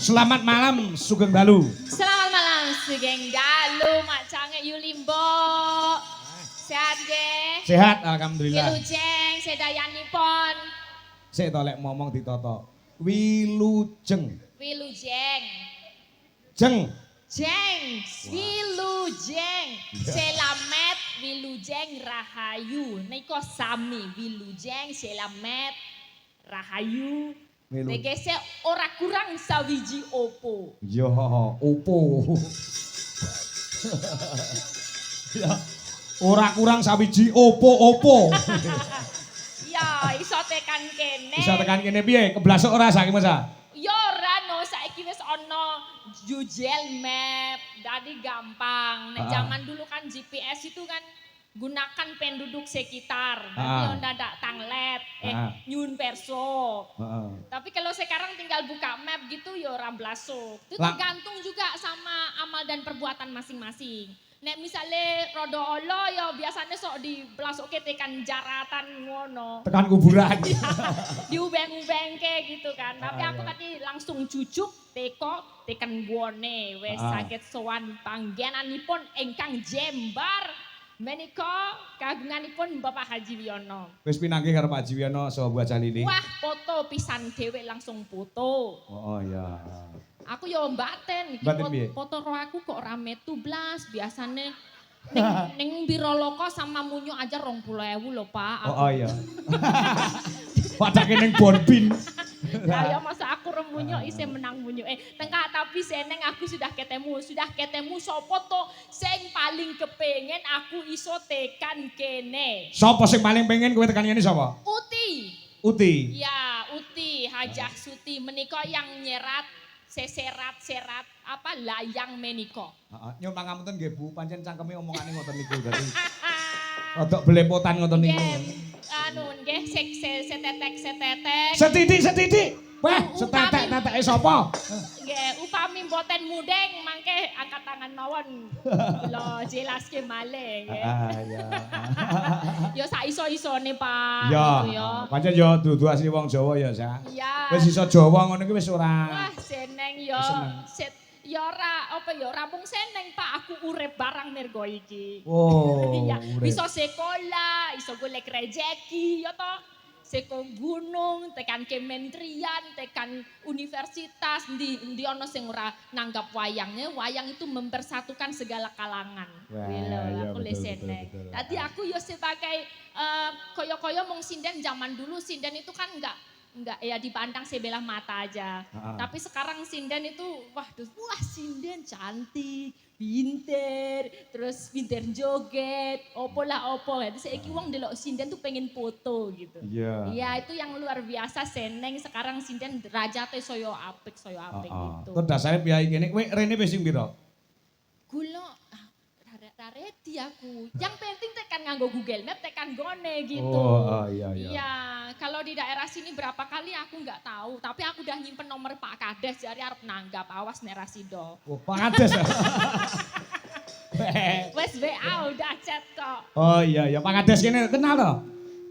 Selamat malam Sugeng Dalu. Selamat malam Sugeng Dalu, Macange Yulimbo. Sehat ge? Sehat alhamdulillah. Wilujeng sedayanipun. Sik to lek ngomong ditoto. Wilujeng. Wilujeng. Jeng. Jeng, Wilujeng. Selamet Wilujeng Rahayu. Niko sami Wilujeng Selamet Rahayu. Tegese ora kurang sawiji opo. Yo, opo. Ya, ora kurang sawiji opo-opo. Ya, iso tekan kene. Bisa tekan kene piye? Keblasok ora saiki Mas? Ya ora no, saiki wis ana Google Map. Dadi gampang. Nek zaman dulu kan GPS itu kan gunakan penduduk sekitar, nanti ndak tanglet, nyun perso. Tapi kalau sekarang tinggal buka map gitu ya ora blasok. Itu tergantung juga sama amal dan perbuatan masing-masing. Nek misalnya rodo olo ya biasanya sok di blasoke tekan jaratan ngono. Tekan kuburan. Diubeng-ubeng ke gitu kan. Tapi aku tadi langsung cucuk tekan guone wes sakit sowan panggenanipun engkang Jembar. Menika kagunganipun Bapak Haji Wiono. Wis pinanggih karo Pak Haji Wiono saha Bu Aja Lili. Wah, foto pisan dhewe langsung foto. Oh iya. Aku yo mbaten iki foto roh aku kok ora metu blas, biasane ning Biroloko sama Munyo aja 20.000 lho, Pak. Oh iya. Padake ning Bonbin. Kaya masa aku remunyo isih menang munyo. Tengkak tapi seneng aku sudah ketemu sopo to sing paling kepengen aku iso tekan kene. Sopo sing paling pengen kowe tekan kene sapa? Uti. Ya, Uti Hajah Suti menika yang nyerat seserat apa layang menika. Heeh, nyuwun pangapunten nggih Bu, pancen cangkeme omongane ngoten niku dadi. Rodok belepotan ngoten niku. Anu nggih setetek. Setitik. Wah, setetek-teteke sapa? Nggih, upami mboten mudeng mangke angkat tangan mawon. Kula jelaske malih nggih. Ya. Ya sak iso-isone, Pak. Ya, gitu ya. pancen ya dudu asli wong Jawa ya, Sa. Iya. Wis iso Jawa ngono iki wis ora. Wah, seneng ya. Ya ora mung seneng Pak, aku urip barang mergo iki. Oh. Iya, iso sekolah, iso golek rejeki ya toh. Seko gunung, tekan kementerian, tekan universitas, ndi ono sing ora nanggap wayangnya. Wayang itu mempersatukan segala kalangan. Aku seneng. Tadi aku yo sebagai koyo-koyo mung sinden zaman dulu sinden itu kan enggak ya dipandang sebelah mata aja. Tapi sekarang sinden itu wah sinden cantik, pinter, terus pinter joget, opo. Jadi saiki wong ndelok sinden tuh pengen foto gitu. Iya, itu yang luar biasa seneng sekarang sinden derajate soyo apik gitu. Terus dasare piyai kene kowe rene wis sing pira? Gula ready aku. Yang penting tekan nganggo Google Map, tekan gone gitu. Oh, iya. Iya, kalau di daerah sini berapa kali aku nggak tahu, tapi aku udah nyimpen nomor Pak Kades, jadi harap nanggap, awas nerasido. Oh, Pak Kades. Wes WA udah chat kok. Oh iya, Pak Kades kene kenal toh?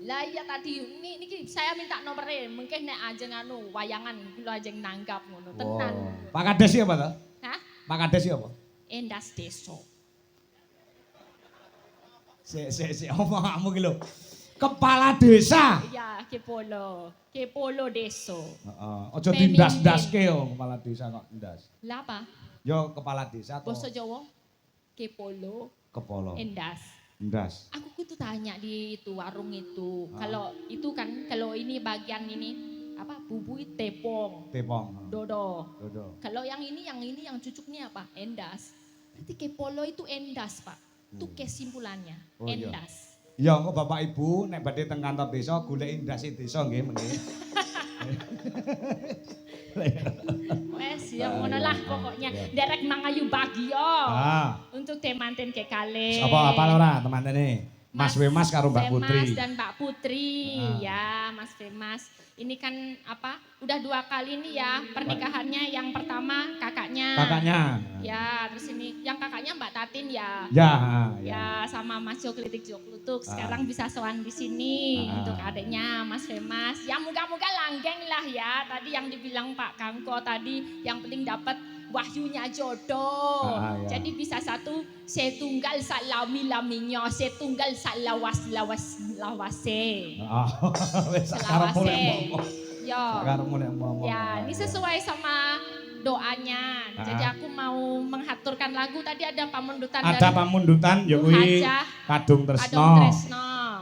Lah iya tadi, ini saya minta nomornya, mungkin nek aja nganu wayangan, kula aja nanggap ngono, tenan. Pak Kades apa toh? Hah? Pak Kades apa? Endas Deso. Omongmu ki lho. Kepala desa. Iya, Kepolo Deso. Heeh. Aja dindas-daske yo kepala desa kok ndas. Lah apa? Yo kepala desa to. Basa Jawa Kepolo. Ndas. Aku tuh tanya di itu warung itu. Kalau itu kan kalau ini bagian ini apa? Bubui tepong. Dodo. Kalau yang ini yang cucuknya apa? Endas. Berarti Kepolo itu endas, Pak. Itu kesimpulannya, endas. Ya, kok Bapak Ibu nek badhe teng kantor desa golek endase desa nggih mengki. Wes ya ngono lah pokoknya. Derek mangayu bagio. Untuk temanten ke kale. Apa ora temantene? Mas Wemas karo Mbak Wemas Putri. dan Mbak Putri. Ya, Mas Wemas. Ini kan apa? Udah 2 kali nih ya pernikahannya. Yang pertama kakaknya. Kakaknya. Ya, terus ini yang kakaknya Mbak Tatin ya. Ya. Ya, sama Mas Joklitik Joklutuk. Sekarang bisa sowan di sini untuk adiknya Mas Wemas. Ya moga-moga langgeng lah ya. Tadi yang dibilang Pak Kangko tadi yang penting dapat wahyunya jodoh. Ya. Jadi bisa satu setunggal salami-laminya, setunggal salawas-lawase. Selawase. Ya, ini sesuai sama doanya. Jadi aku mau menghaturkan lagu. Tadi ada pamundutan ada dari pamundutan ya kuwi Kadung Tresno.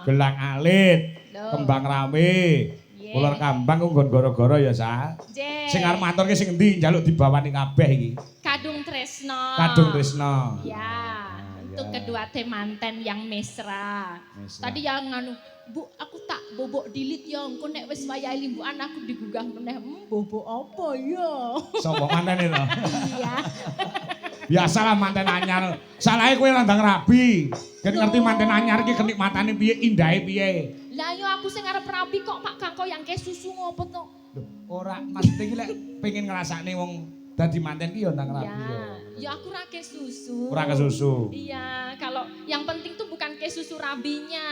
Gelang Alit, Kembang Rame. Ular Kambang nggon goro-goro ya, Sa. Sing arep maturke sing endi njaluk dibawani kabeh iki. Kadung Tresno. Kadung Tresno. Ya, untuk kedua temanten yang mesra. Tadi yang nganu, Bu, aku tak bobok dilit ya, engko nek wis wayahe limbukan aku digugah meneh. Bobok apa ya? Sopo mantene to? Iya. Biasalah manten anyar. Salahe kowe randang rabi. Kan ngerti manten anyar iki kenikmatane piye, indahe piye. Lah yo aku sing arep rabi kok Pak Kangko yang ke susu ngopo to? Lho, ora maksudnya iki lek pengen ngrasakne wong dadi manten ki yo ndang rabi yo. Ya aku ra ke susu. Ora ke susu. Iya, kalau yang penting tuh bukan ke susu rabinya.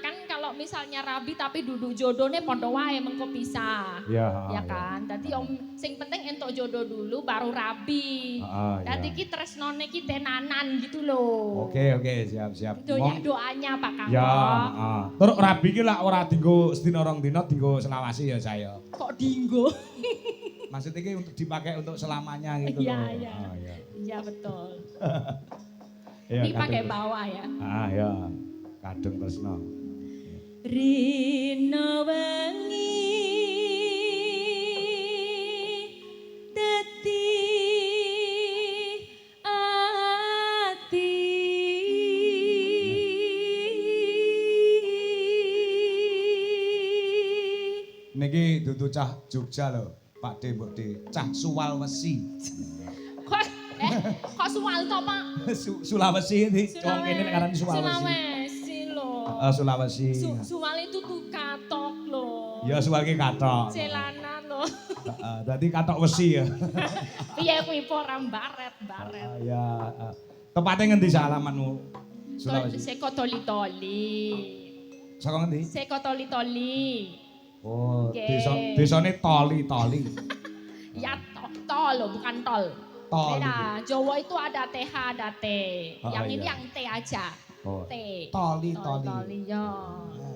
Kan kalau misalnya rabi tapi duduk jodohnya podo wae mengko pisah. Ya kan? Tadi om sing penting entuk jodoh dulu baru rabi. Dadi ki tresnone ki tenanan gitu loh. Oke, siap. Doanya Pak Kangko. Ya, terus rabi ki lak ora dienggo sedina rong dina dienggo selawasi ya saya. Kok dienggo? Maksudnya ini untuk dipakai untuk selamanya gitu loh. Iya. Iya betul. Ya, ini pakai bawah ya. Ya. Kadung Tresno. Rino wengi dadi ati niki dudu cah Jogja lho. Pak De, Mbok De, cah Sulawesi. Kok Suwal to, Pak? Sulawesi iki wong kene nek aran Sulawesi. Sulawesi lho. Sulawesi. Suwal itu tuh katok lho. Ya Suwal ki katok. Celana lho. Dadi katok wesi ya. Piye kuwi ora baret. Ya. Tepatnya ngendi alamatmu? Sulawesi. Seko Toli-Toli. Saka ngendi? Seko Toli-Toli. Oh, desane Toli-Toli. Ya tol loh, bukan tol. Beda, Jawa itu ada TH, ada T. Yang ini yang T aja. T. Toli-Toli. Ya.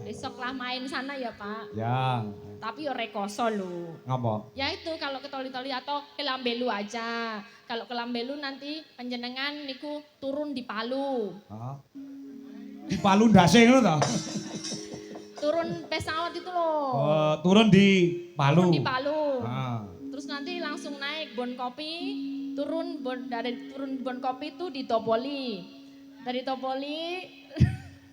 Besok lah main sana ya Pak. Ya. Tapi ya rekoso lho. Ngapa? Ya itu kalau ke Toli-Toli atau ke Lambelu aja. Kalau ke Lambelu nanti panjenengan niku turun di Palu. Di Palu ndase ngono to? Turun pesawat itu loh. Turun di Palu. Turun di Palu. Terus nanti langsung naik Bon Kopi, dari Bon Kopi itu di Toboli. Dari Toboli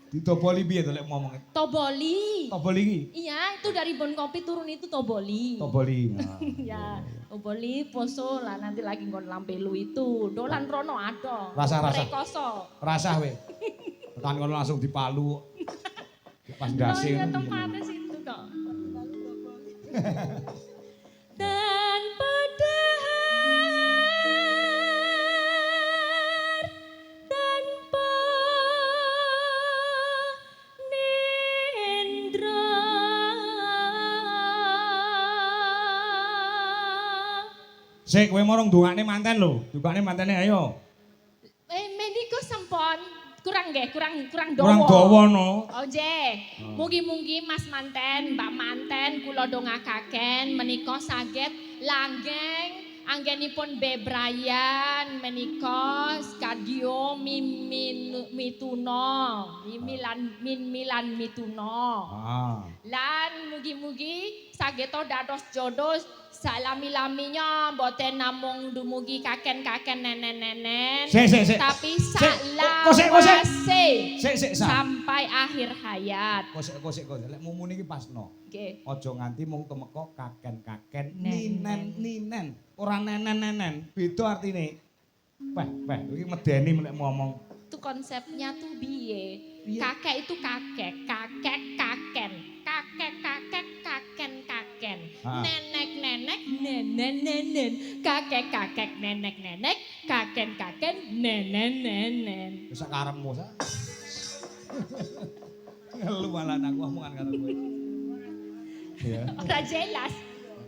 di Toboli piye to lek ngomongnya? Toboli. Toboli iki? Iya, itu dari Bon Kopi turun itu Toboli. Toboli. Ya, Toboli poso lah nanti lagi nggon Lampelu itu. Dolan rono ada. Rasa. Rekoso. Rasa we. Tekan ngono langsung di Palu. Pas ndase. Oh iya tempatnya situ kok. Tanpa dahar, tanpa nendra. Sik kowe morong dongane manten lho. Dongane mantene ayo. Meniko sampun. Kurang dawa. Kurang dawa no. Oje, mugi-mugi Mas Manten, Mbak Manten, kula dongakaken menika saged langgeng anggenipun bebrayan menika skadio milan mituno. Lan mugi-mugi sageta dados jodoh salami-laminya mboten namung dumugi kaken-kaken nenen-nenen tapi salawase sampai akhir hayat. Kosek lek mumune iki pasno. Nggih. Aja nganti mung temeka kaken-kaken ninen ora nenen-nenen. Beda artine. Weh iki medeni nek ngomong itu konsepnya tuh biye. Kakek itu kakek, kakek kaken, kakek kakek kaken kaken, nenek nenek nenen nenen, kakek kakek nenek nenek, kaken kaken nenen nenen. Bisa karemmu sa. Ngelu malah aku omongan karo kowe. Ya. Ora jelas.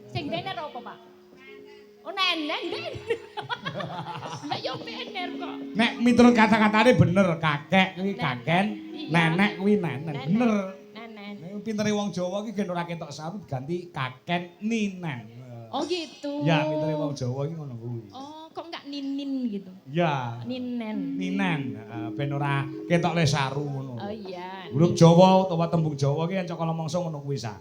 Sing bener apa, Pak? Oh nenen den. Lah yo bener kok. Nek miturut kata-katane bener, kakek kuwi kaken, nenek kuwi nenen. Bener. Nenen. Nek pintere wong Jawa iki gen ora ketok saru diganti kaken ninen. Oh gitu. Ya, pintere wong Jawa iki ngono kuwi. Oh, kok enggak ninin gitu? Ya. Ninen. Ninen, ben ora ketok le saru ngono. Oh iya. Huruf Jawa utawa tembung Jawa ki encok kala mangsa ngono kuwi sa.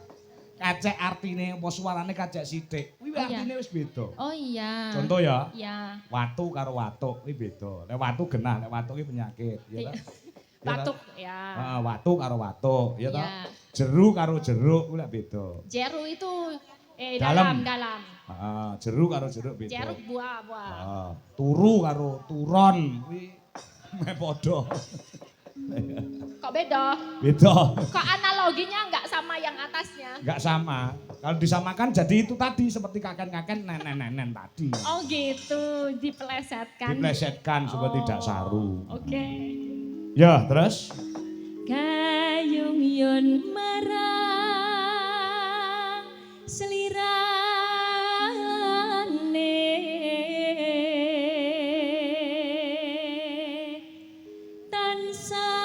Kacek artine apa suarane kacek sithik. Kuwi artine wis beda. Oh iya. Contoh ya. Iya. Watu karo watuk kuwi beda. Nek watu genah, nek watuk ki penyakit, ya ta? Batuk ya. Heeh, watu karo watuk, ya ta? Iya. Jeru karo jeruk kuwi lek beda. Jeru itu Dalam. dalam. Heeh, jeruk karo jeruk beda. Jeruk buah. Heeh, turu karo turon kuwi meh padha. Kok beda? Beda. Kok analoginya enggak sama yang atasnya? Enggak sama. Kalau disamakan jadi itu tadi seperti kaken-kaken nenen-nenen tadi. Oh gitu, dipelesetkan. Diplesetkan supaya tidak saru. Oke. Ya, terus? Gayung yun marang selirane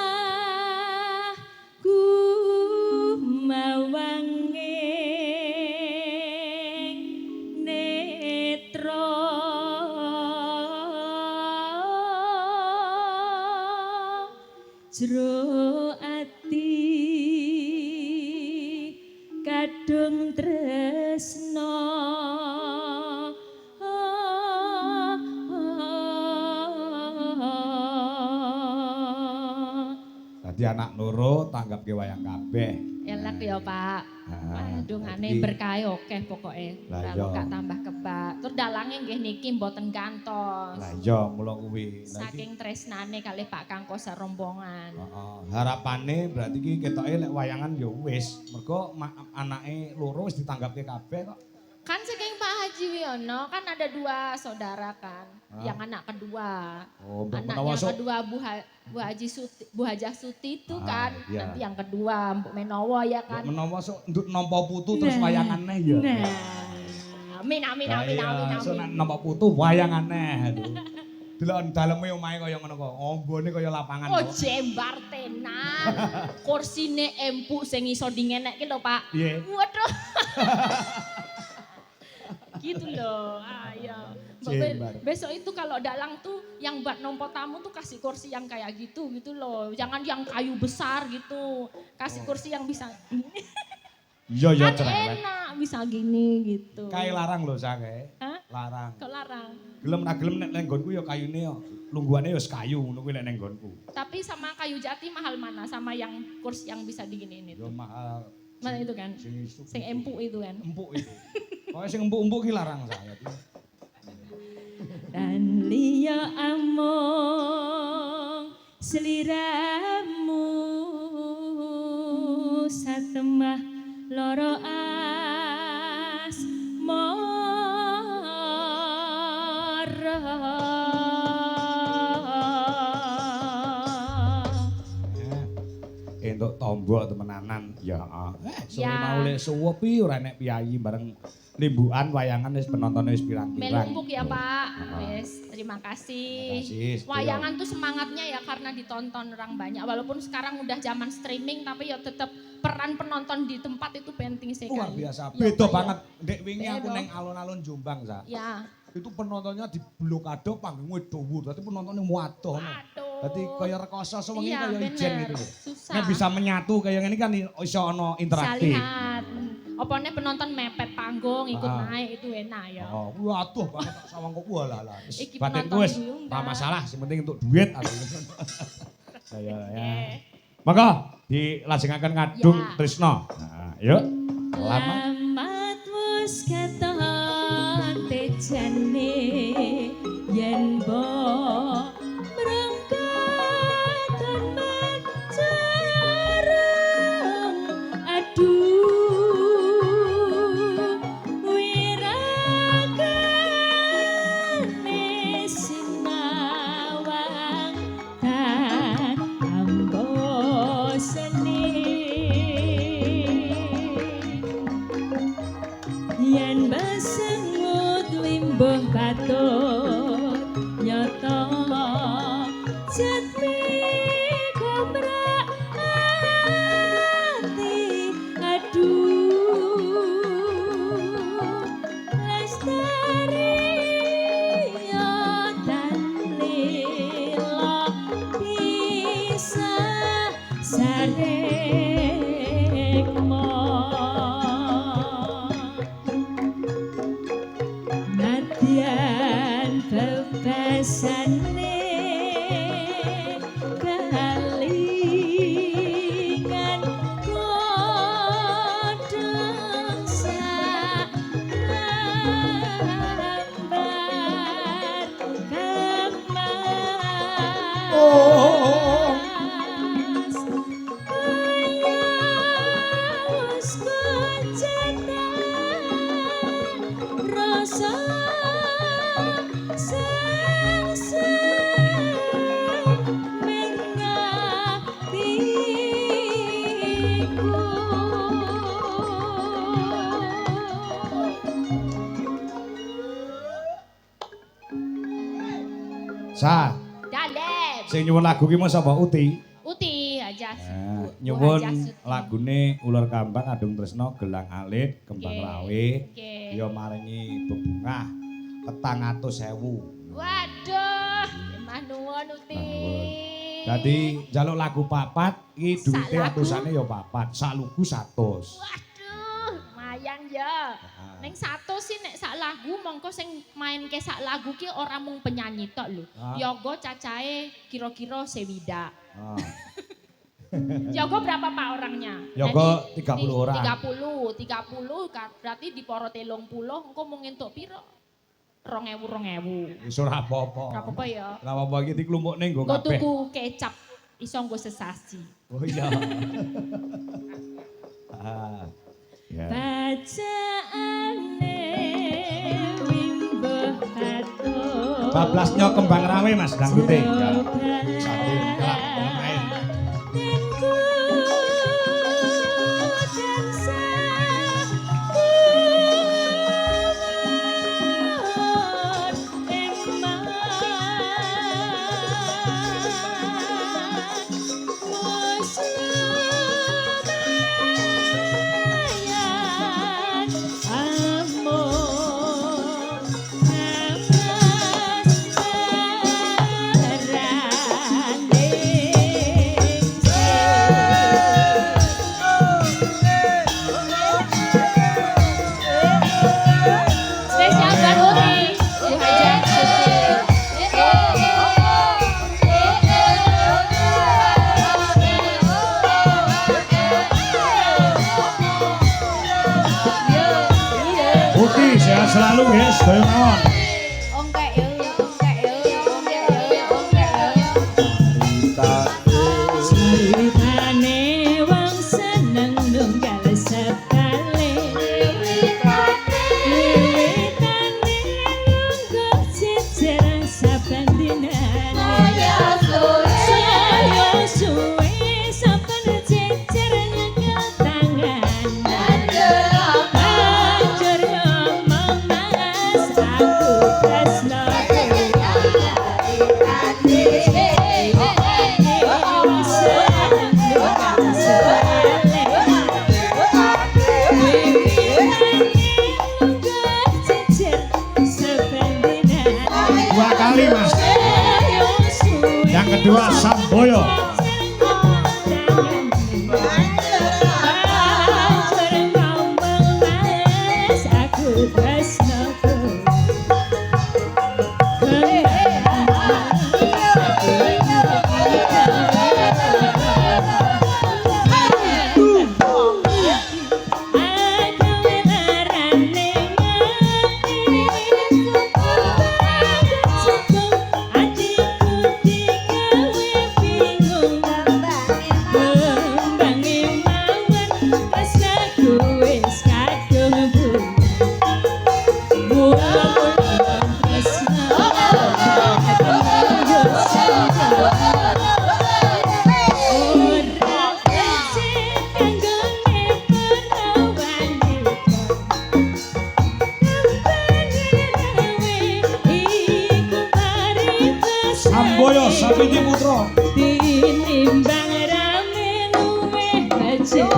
tansah gumawanging netra jero ati kadung tresno Dadi anak loro tanggap ke wayang kabeh. elek ya Pak. Dungane iki- berkah oke pokoke. Lah Kalau iya. gak tambah kebak. Terus dalange nggih niki mboten gantos. Lah iya mula kuwi. Lah iki Saking tresnane kalih Pak Kangko sarombongan. heeh, harapane berarti iki ketoke lek wayangan ya wis. Mergo anake loro wis ditanggapke kabeh kok. Kan saking Pak Haji Wiono kan ada 2 saudara kan. Yang anak kedua. Oh, mbok Anaknya menawa sok kedua Bu Haji Suti, Bu Hajah Suti itu kan. iya. Nanti yang kedua Mbok Menowo ya kan. menawa sok ndut nampa putu terus wayangane ya. Amin amin Lah amin iya, amin sok amin. nek nampa putu wayangane. Delok daleme omahe kaya ngono kok. Ombone kaya lapangan Oh kok. jembar tenan. Kursine empuk sing iso dingenekke lho Pak. Piye? Waduh. Gitu loh. Ayo. Jembar. Besok itu kalau dalang tuh yang buat nompo tamu tuh kasih kursi yang kayak gitu loh. Jangan yang kayu besar gitu. Kasih kursi yang bisa Iya ya kan cerewet. enak bisa gini gitu. Kae larang lho sake. Hah? Larang. Kok larang? Gelem ra gelem nek nang nggonku ya kayune ya. Lungguhane ya kayu ngono kuwi nek nang nggonku. Tapi sama kayu jati mahal mana? Sama yang kursi yang bisa diginiin itu. Ya mahal. Mana itu kan? Sing empuk itu kan. Empuk itu. Pokoke sing empuk-empuk ki larang saya. Dan liya among seliramu satemah loro asmara. Entuk tombok temenanan ya. Sore Ya. mau lek suwepi ora nek piyayi bareng limbukan wayangan wis penonton wis pirang-pirang. Melumpuk ya Pak. Heeh. Wes, terima kasih. Terima kasih. Wayangan tuh semangatnya ya karena ditonton orang banyak. Walaupun sekarang udah zaman streaming tapi ya tetap peran penonton di tempat itu penting sekali. Luar biasa. Ya, Beda Pak, ya. banget. Dek wingi aku Beda. neng alun-alun Jombang, Sa. Ya. Itu penontonnya di blokade panggungnya dhuwur. Dadi penontonnya muadoh. Aduh. Dadi kaya rekoso sewengi Iya, kaya ijen bener. gitu lho. Susah. Nek bisa menyatu kaya ngene kan iso ana Bisa interaktif. lihat. Opone penonton mepet panggung ikut Ah. naik itu enak ya. Oh, waduh banget tak sawang kok walah. Iki Batinku penonton wis diundang. ora masalah, sing penting untuk duit aku. Saya ya. Oke. Monggo dilajengaken kadung Ya. Trisno. Nah, yuk. Lama. Lamat wis keton tejane yen mbok mrengkang Sa. Dalem. Sing nyuwun lagu ki mau sapa Uti? Uti aja. Nyuwun lagune Ular Kambang Adung Tresno Gelang Alit Kembang Rawe. Ya maringi bebungah 400.000. Waduh, emah nuwun Uti. Dadi njaluk lagu papat iki duwite atusane ya papat, sak lugu 100. Waduh, mayang ya. Ning 100 sih nek sak lagu mongko sing main ke sak lagu ki ora mung penyanyi tok lho. Yogo cacahe kira-kira sewidak. Yogo berapa Pak orangnya? Yogo 30 orang. 30 berarti di poro 30 engko mung entuk piro? 2000. Wis ora apa-apa. Ora apa-apa ya. Ora apa-apa iki diklumpukne nggo kabeh. Tuku kecap iso nggo sesasi. Oh iya. Ya. Bacaane wimbuh patung. Bablasnya Kembang Rawe Mas dangdute. Satu kelak main. Selalu guys, going on. Ceritane wong seneng nunggal sepale. Wiwitane nunggu jejer saben dinane. Saya suwe saben jejer nyekel tangan. Yang kedua Samboyo. Samboyo Sapiti Putra. Timbang rame luweh becik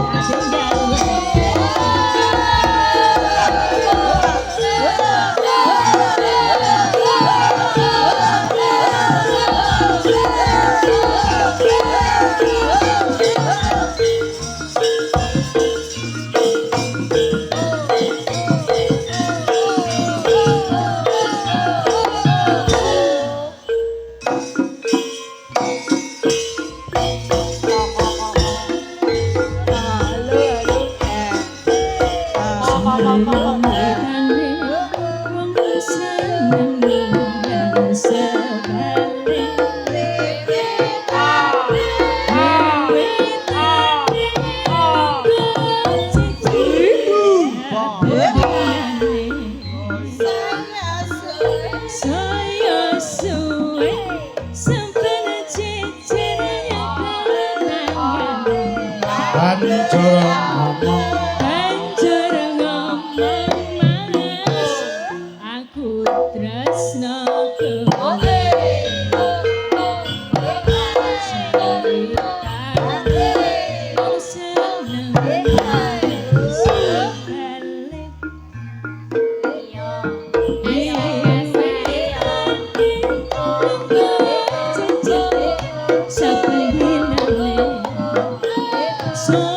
Saya suwe sampai jejernya kenangan Banjur ngomong Banjur ngomong mas aku tresno kowe Saya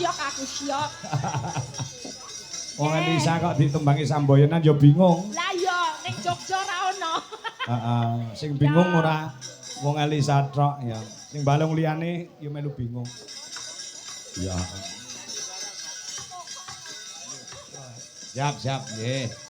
aku syok. Wong Elisa kok ditembangi Samboyonan ya bingung. Lah ya ning Jogja ra ono. Heeh, sing bingung ora wong Elisa tok ya. Sing balung liyane ya melu bingung. Ya. Siap, nggih.